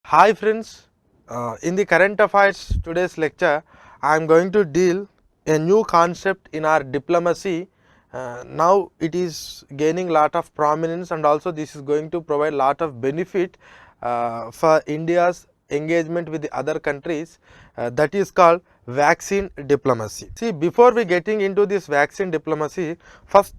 Hi friends, in the current affairs today's lecture, I am going to deal a new concept in our diplomacy. Now it is gaining lot of prominence and also this is going to provide lot of benefit for India's engagement with the other countries, that is called vaccine diplomacy. See, before we getting into this vaccine diplomacy, first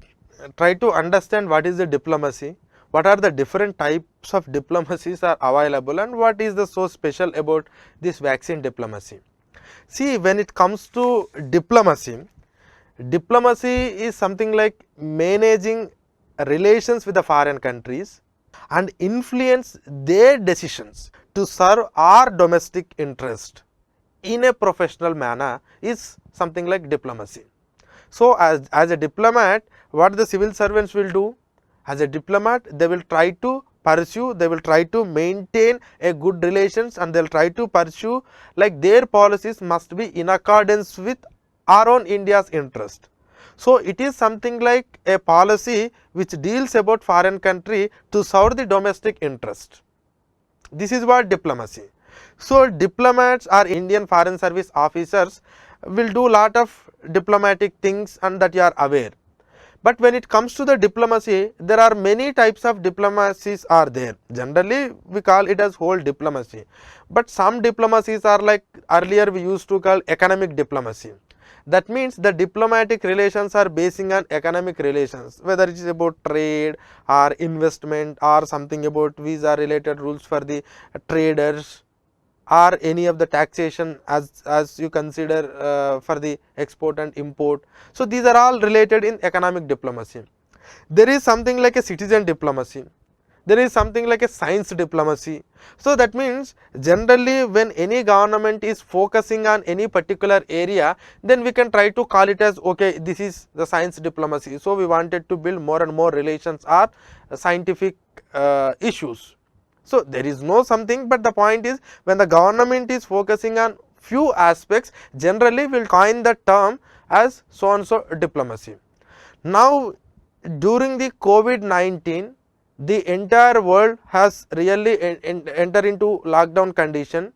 try to understand what is the diplomacy, what are the different types of diplomacies are available and what is the so special about this vaccine diplomacy. See, when it comes to diplomacy, diplomacy is something like managing relations with the foreign countries and influence their decisions to serve our domestic interest in a professional manner is something like diplomacy. So, as a diplomat, what the civil servants will do? As a diplomat, they will try to pursue, they will try to maintain a good relations and they will try to pursue like their policies must be in accordance with our own India's interest. So, it is something like a policy which deals about foreign country to serve the domestic interest. This is what diplomacy. So, diplomats or Indian foreign service officers will do lot of diplomatic things and that you are aware. But when it comes to the diplomacy, there are many types of diplomacies are there. Generally, we call it as whole diplomacy. But some diplomacies are like earlier we used to call economic diplomacy. That means the diplomatic relations are basing on economic relations, whether it is about trade or investment or something about visa related rules for the traders or any of the taxation as you consider for the export and import. So, these are all related in economic diplomacy. There is something like a citizen diplomacy, there is something like a science diplomacy. So, that means generally when any government is focusing on any particular area, then we can try to call it as okay, this is the science diplomacy. So, we wanted to build more and more relations or scientific issues. So, there is no something, but the point is when the government is focusing on few aspects, generally we will coin the term as so and so diplomacy. Now, during the COVID-19, the entire world has really entered into lockdown condition,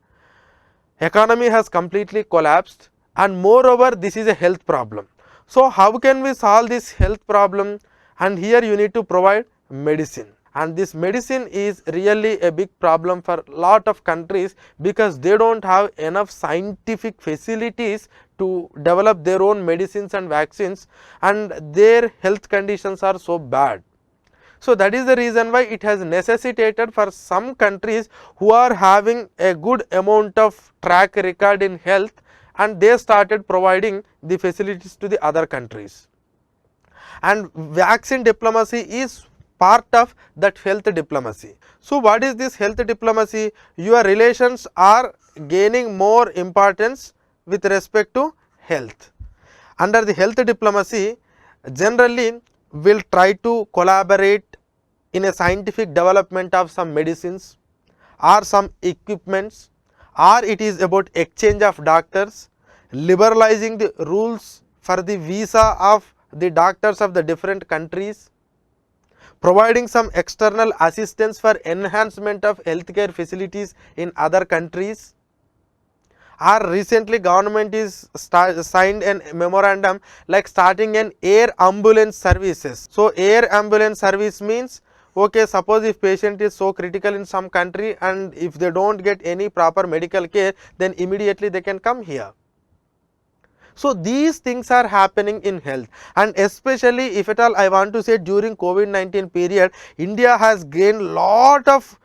economy has completely collapsed and moreover this is a health problem. So, how can we solve this health problem? And here you need to provide medicine, and this medicine is really a big problem for lot of countries because they do not have enough scientific facilities to develop their own medicines and vaccines and their health conditions are so bad. So, that is the reason why it has necessitated for some countries who are having a good amount of track record in health and they started providing the facilities to the other countries. And vaccine diplomacy is part of that health diplomacy. So, what is this health diplomacy? Your relations are gaining more importance with respect to health. Under the health diplomacy, generally we will try to collaborate in a scientific development of some medicines or some equipments, or it is about exchange of doctors, liberalizing the rules for the visa of the doctors of the different countries, providing some external assistance for enhancement of healthcare facilities in other countries. Or recently government is signed a memorandum like starting an air ambulance services. So, air ambulance service means okay, suppose if patient is so critical in some country and if they do not get any proper medical care, then immediately they can come here. So, these things are happening in health, and especially if at all I want to say during COVID-19 period, India has gained lot of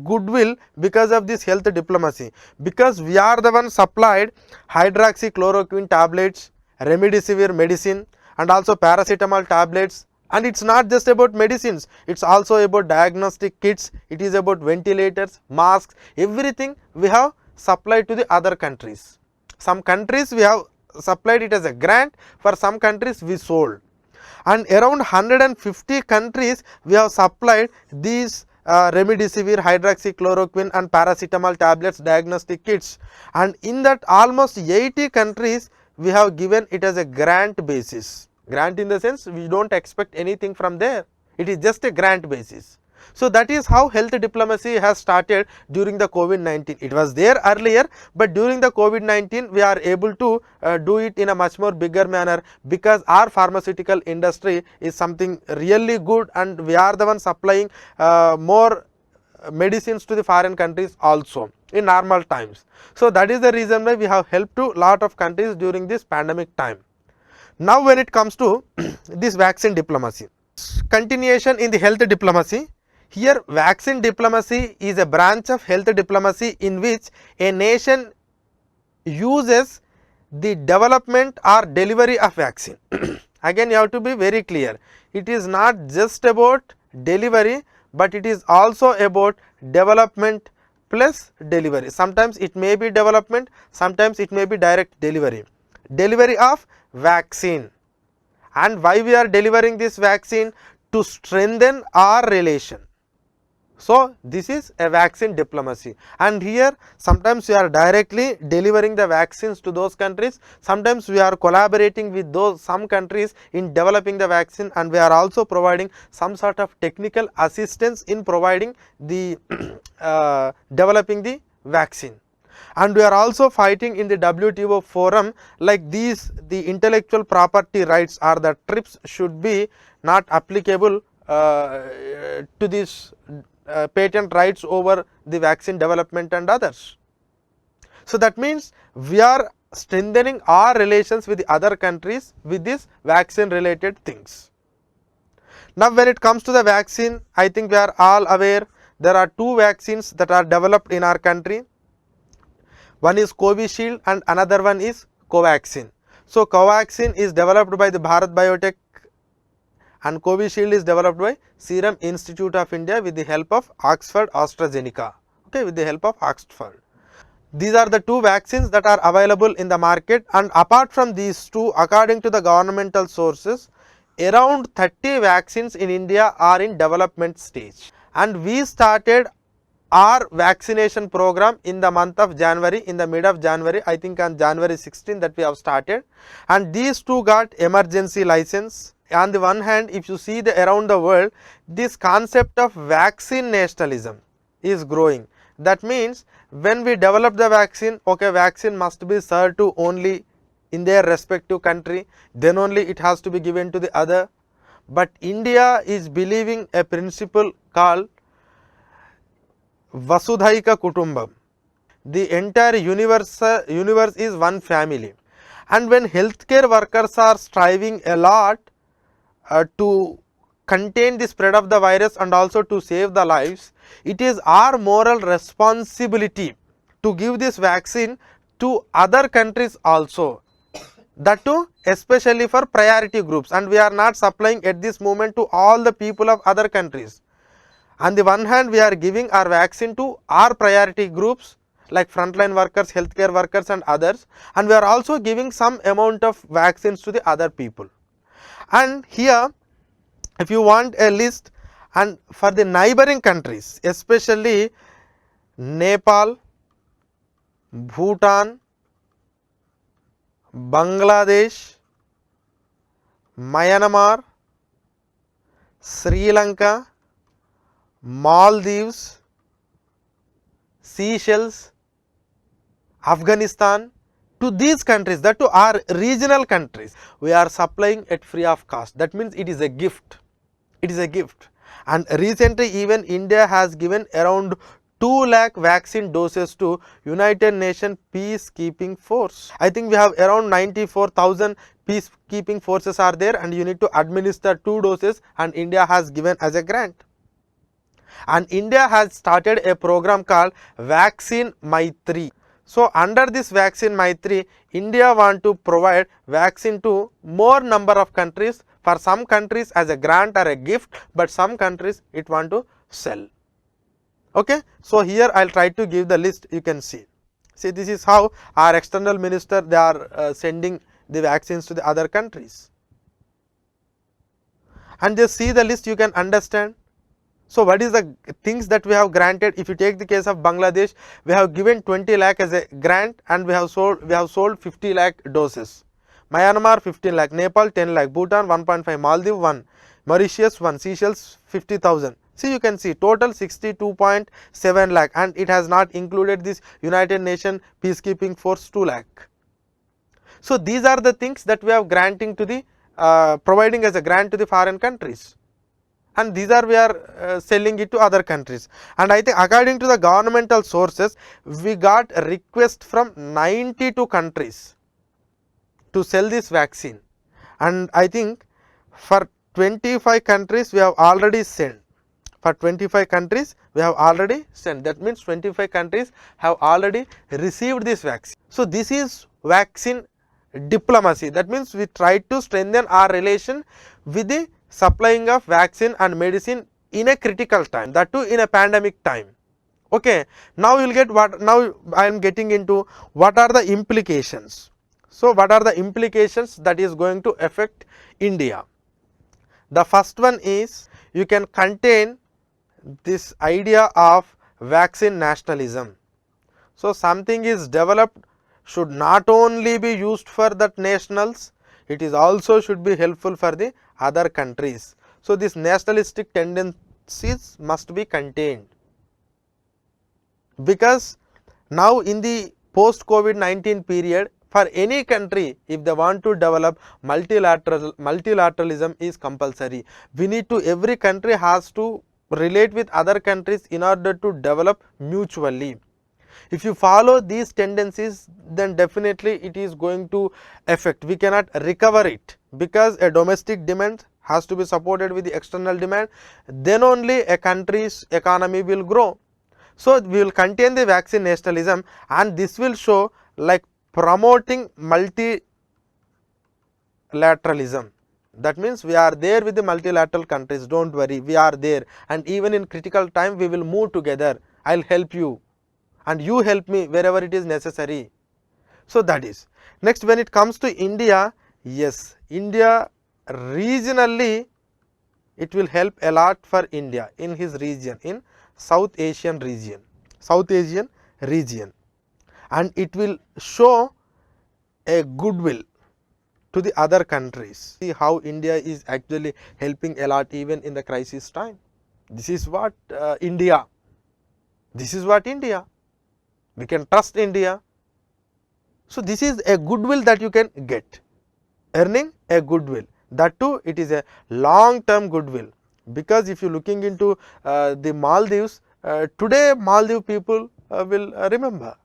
goodwill because of this health diplomacy, because we are the one supplied hydroxychloroquine tablets, remdesivir medicine and also paracetamol tablets. And it is not just about medicines, it is also about diagnostic kits, it is about ventilators, masks, everything we have supplied to the other countries. Some countries we have supplied it as a grant, for some countries we sold, and around 150 countries we have supplied these remdesivir, hydroxychloroquine and paracetamol tablets, diagnostic kits, and in that almost 80 countries we have given it as a grant basis. Grant in the sense we do not expect anything from there, it is just a grant basis. So that is how health diplomacy has started during the COVID-19. It was there earlier, but during the COVID-19 we are able to do it in a much more bigger manner, because our pharmaceutical industry is something really good and we are the one supplying more medicines to the foreign countries also in normal times. So that is the reason why we have helped to lot of countries during this pandemic time. Now when it comes to this vaccine diplomacy, continuation in the health diplomacy, here vaccine diplomacy is a branch of health diplomacy in which a nation uses the development or delivery of vaccine. Again you have to be very clear, it is not just about delivery, but it is also about development plus delivery. Sometimes it may be development, sometimes it may be direct delivery. Delivery of vaccine. And why we are delivering this vaccine? To strengthen our relation. So this is a vaccine diplomacy, and here sometimes we are directly delivering the vaccines to those countries, sometimes we are collaborating with some countries in developing the vaccine, and we are also providing some sort of technical assistance in providing the developing the vaccine. And we are also fighting in the WTO forum, like these, the intellectual property rights or the TRIPS should be not applicable to this patent rights over the vaccine development and others. So that means we are strengthening our relations with the other countries with this vaccine related things. Now when it comes to the vaccine, I think we are all aware there are two vaccines that are developed in our country. One is Covishield and another one is Covaxin. So Covaxin is developed by the Bharat Biotech and Covishield is developed by Serum Institute of India with the help of Oxford AstraZeneca, okay, with the help of Oxford. These are the two vaccines that are available in the market, and apart from these two, according to the governmental sources, around 30 vaccines in India are in development stage. And we started our vaccination program in the month of January, in the mid of January, I think on January 16 that we have started, and these two got emergency license. On the one hand, if you see around the world, this concept of vaccine nationalism is growing. That means when we develop the vaccine, okay, vaccine must be served to only in their respective country, then only it has to be given to the other. But India is believing a principle called Vasudhaika Kutumbam. The entire universe is one family, and when healthcare workers are striving a lot to contain the spread of the virus and also to save the lives, it is our moral responsibility to give this vaccine to other countries also, that too especially for priority groups, and we are not supplying at this moment to all the people of other countries. On the one hand, we are giving our vaccine to our priority groups like frontline workers, healthcare workers and others, and we are also giving some amount of vaccines to the other people. And here if you want a list, and for the neighboring countries, especially Nepal, Bhutan, Bangladesh, Myanmar, Sri Lanka, Maldives, Seychelles, Afghanistan, to these countries, that to our regional countries, we are supplying at free of cost. That means it is a gift. It is a gift. And recently even India has given around 2 lakh vaccine doses to United Nations Peacekeeping Force. I think we have around 94,000 peacekeeping forces are there, and you need to administer 2 doses, and India has given as a grant. And India has started a program called Vaccine Maitri. So under this Vaccine Maitri, India want to provide vaccine to more number of countries, for some countries as a grant or a gift, but some countries it want to sell. Okay. So here I will try to give the list, you can see. See, this is how our external minister, they are sending the vaccines to the other countries. And just see the list, you can understand. So what is the things that we have granted? If you take the case of Bangladesh, we have given 20 lakh as a grant, and we have sold 50 lakh doses. Myanmar 15 lakh, Nepal 10 lakh, Bhutan 1.5, Maldives 1, Mauritius 1, Seychelles 50,000. See, you can see total 62.7 lakh, and it has not included this United Nations peacekeeping force 2 lakh. So, these are the things that we have granting to the providing as a grant to the foreign countries, and these are we are selling it to other countries. And I think according to the governmental sources, we got a request from 92 countries to sell this vaccine, and I think for 25 countries we have already sent. For 25 countries we have already sent. That means 25 countries have already received this vaccine. So, this is vaccine diplomacy. That means we try to strengthen our relation with the supplying of vaccine and medicine in a critical time, that too in a pandemic time. Okay. Now, you will get what, now I am getting into what are the implications. So, what are the implications that is going to affect India? The first one is, you can contain this idea of vaccine nationalism. So, something is developed should not only be used for that nationals, it is also should be helpful for the other countries. So, this nationalistic tendencies must be contained, because now in the post COVID-19 period, for any country, if they want to develop, multilateralism is compulsory. We need to, every country has to relate with other countries in order to develop mutually. If you follow these tendencies, then definitely it is going to affect. We cannot recover it, because a domestic demand has to be supported with the external demand, then only a country's economy will grow. So, we will contain the vaccine nationalism, and this will show like promoting multilateralism. That means we are there with the multilateral countries, do not worry, we are there, and even in critical time we will move together. I will help you and you help me wherever it is necessary. So, that is. Next, when it comes to India, yes, India regionally it will help a lot for India in his region, in South Asian region, and it will show a goodwill to the other countries. See how India is actually helping a lot even in the crisis time. This is what India, we can trust India. So, this is a goodwill that you can get, earning a goodwill, that too it is a long term goodwill, because if you looking into the Maldives, today Maldives people will remember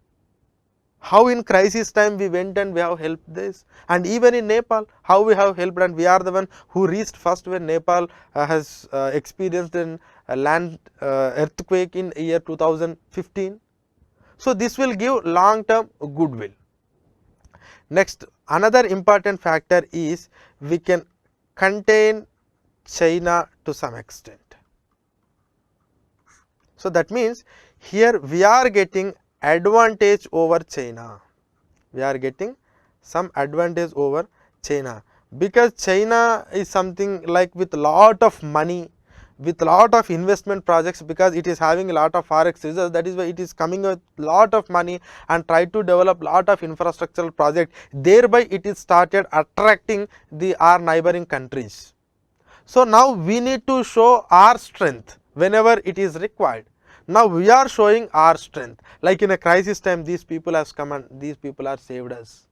how in crisis time we went and we have helped this, and even in Nepal how we have helped, and we are the one who reached first when Nepal has experienced an land earthquake in year 2015. So, this will give long term goodwill. Next, another important factor is we can contain China to some extent. So, that means here we are getting advantage over China, we are getting some advantage over China, because China is something like with lot of money, with lot of investment projects, because it is having a lot of forex reserves. That is why it is coming with lot of money and try to develop lot of infrastructural projects, thereby it is started attracting the our neighboring countries. So, now we need to show our strength whenever it is required. Now, we are showing our strength, like in a crisis time these people has come and these people are saved us.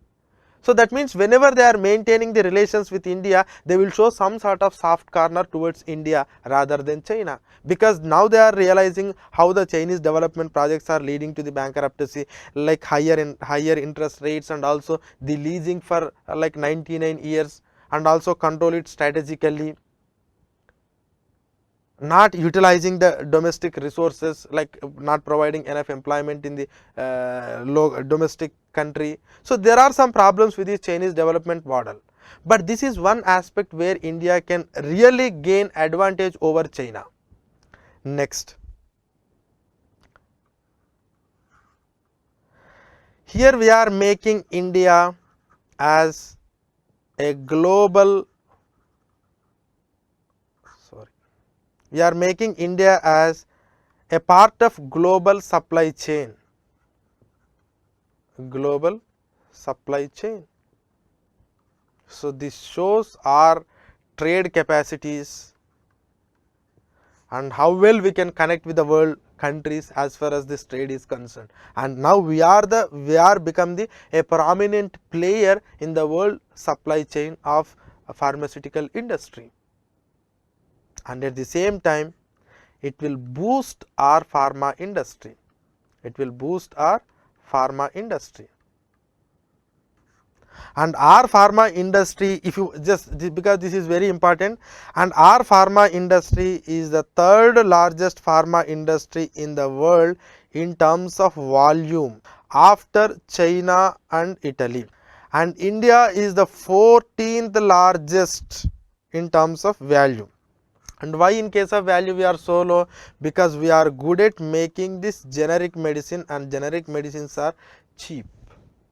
So, that means whenever they are maintaining the relations with India, they will show some sort of soft corner towards India rather than China, because now they are realizing how the Chinese development projects are leading to the bankruptcy, like higher interest rates, and also the leasing for like 99 years, and also control it strategically, not utilizing the domestic resources, like not providing enough employment in the domestic country. So, there are some problems with the Chinese development model, but this is one aspect where India can really gain advantage over China. Next, here we are making India as a global, we are making India as a part of global supply chain, So, this shows our trade capacities, and how well we can connect with the world countries as far as this trade is concerned. And now we are become a prominent player in the world supply chain of pharmaceutical industry, and at the same time it will boost our pharma industry. It will boost our pharma industry. And our pharma industry, if you just, because this is very important, and our pharma industry is the third largest pharma industry in the world in terms of volume after China and Italy, and India is the 14th largest in terms of value. And why in case of value we are so low? Because we are good at making this generic medicine, and generic medicines are cheap,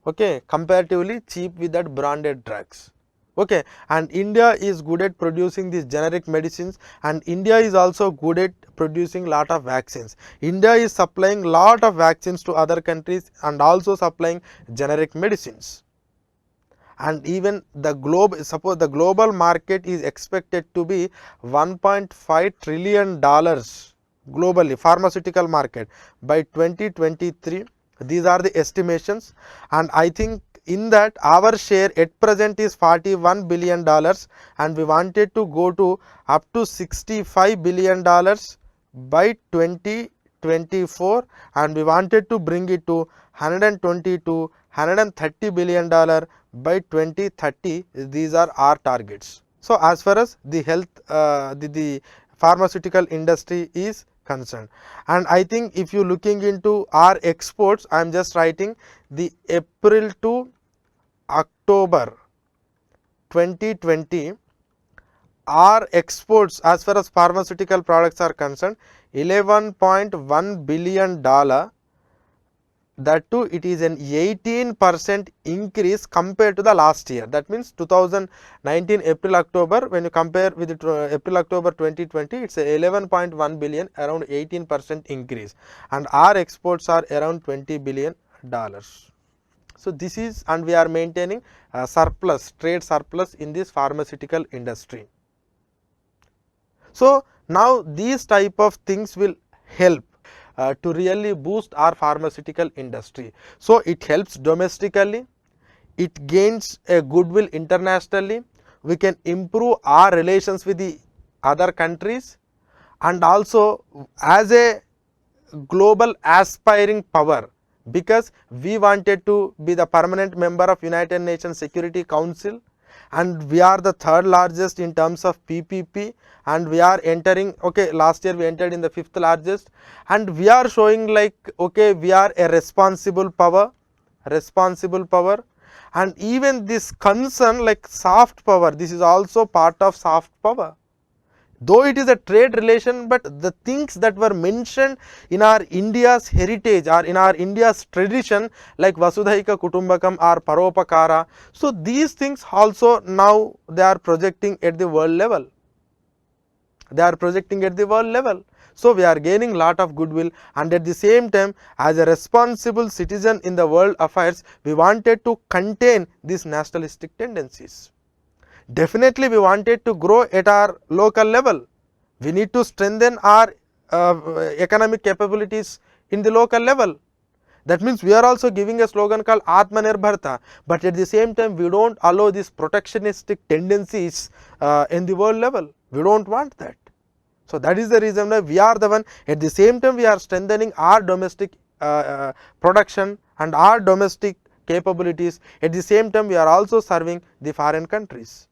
okay, comparatively cheap with that branded drugs, okay. And India is good at producing these generic medicines, and India is also good at producing lot of vaccines. India is supplying lot of vaccines to other countries and also supplying generic medicines. And even the suppose the global market is expected to be $1.5 trillion globally, pharmaceutical market, by 2023. These are the estimations, and I think in that our share at present is $41 billion, and we wanted to go to up to $65 billion by 2024, and we wanted to bring it to 120 to $130 billion by 2030. These are our targets. So as far as the health the pharmaceutical industry is concerned, and I think if you looking into our exports, I am just writing the April to October 2020, our exports as far as pharmaceutical products are concerned, $11.1 billion. That too, it is an 18% increase compared to the last year. That means 2019 April October, when you compare with April October 2020, it's a 11.1 billion, around 18% increase, and our exports are around $20 billion. So this is, and we are maintaining surplus, trade surplus in this pharmaceutical industry. So now these type of things will help to really boost our pharmaceutical industry. So it helps domestically, it gains a goodwill internationally, we can improve our relations with the other countries, and also as a global aspiring power, because we wanted to be the permanent member of United Nations Security Council, and we are the third largest in terms of PPP, and we are entering, okay, last year we entered in the 5th largest, and we are showing like, okay, we are a responsible power, and even this concern like soft power, this is also part of soft power. Though it is a trade relation, but the things that were mentioned in our India's heritage or in our India's tradition, like Vasudhaika Kutumbakam or Paropakara, so these things also now they are projecting at the world level. So we are gaining lot of goodwill, and at the same time, as a responsible citizen in the world affairs, we wanted to contain these nationalistic tendencies. Definitely we wanted to grow at our local level. We need to strengthen our economic capabilities in the local level. That means we are also giving a slogan called Atmanirbharta, but at the same time we don't allow these protectionistic tendencies in the world level. We don't want that. So that is the reason why we are the one, at the same time we are strengthening our domestic production and our domestic capabilities. At the same time we are also serving the foreign countries.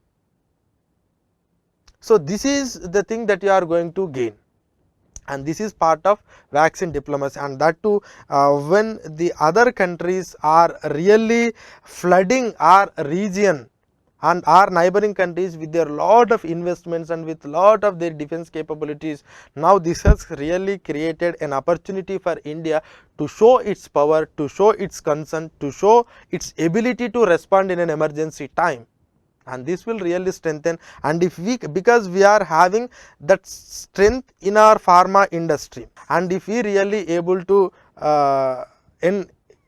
So this is the thing that you are going to gain, and this is part of vaccine diplomacy, and that too when the other countries are really flooding our region and our neighboring countries with their lot of investments and with lot of their defense capabilities. Now this has really created an opportunity for India to show its power, to show its concern, to show its ability to respond in an emergency time. And this will really strengthen, and if we, because we are having that strength in our pharma industry, and if we really able to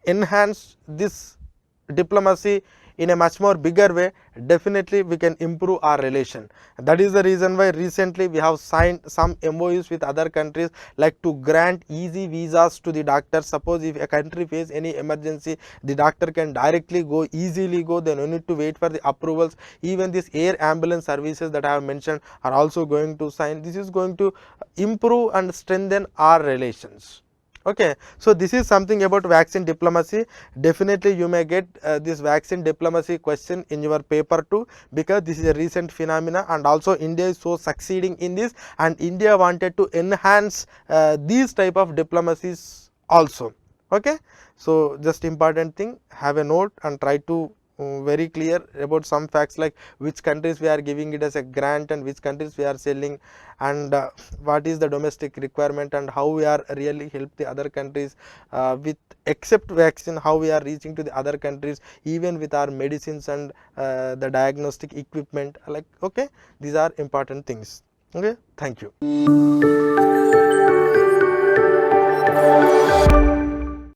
enhance this diplomacy in a much more bigger way, definitely we can improve our relation. That is the reason why recently we have signed some MOUs with other countries, like to grant easy visas to the doctors. Suppose if a country face any emergency, the doctor can directly go, easily go, they no need to wait for the approvals. Even this air ambulance services that I have mentioned are also going to sign. This is going to improve and strengthen our relations. Okay, so this is something about vaccine diplomacy. Definitely you may get this vaccine diplomacy question in your paper too, because this is a recent phenomena, and also India is so succeeding in this, and India wanted to enhance these type of diplomacies also. Okay, so just important thing, have a note and try to very clear about some facts, like which countries we are giving it as a grant and which countries we are selling, and what is the domestic requirement, and how we are really help the other countries with except vaccine, how we are reaching to the other countries even with our medicines and the diagnostic equipment, like, okay, these are important things. Okay, thank you.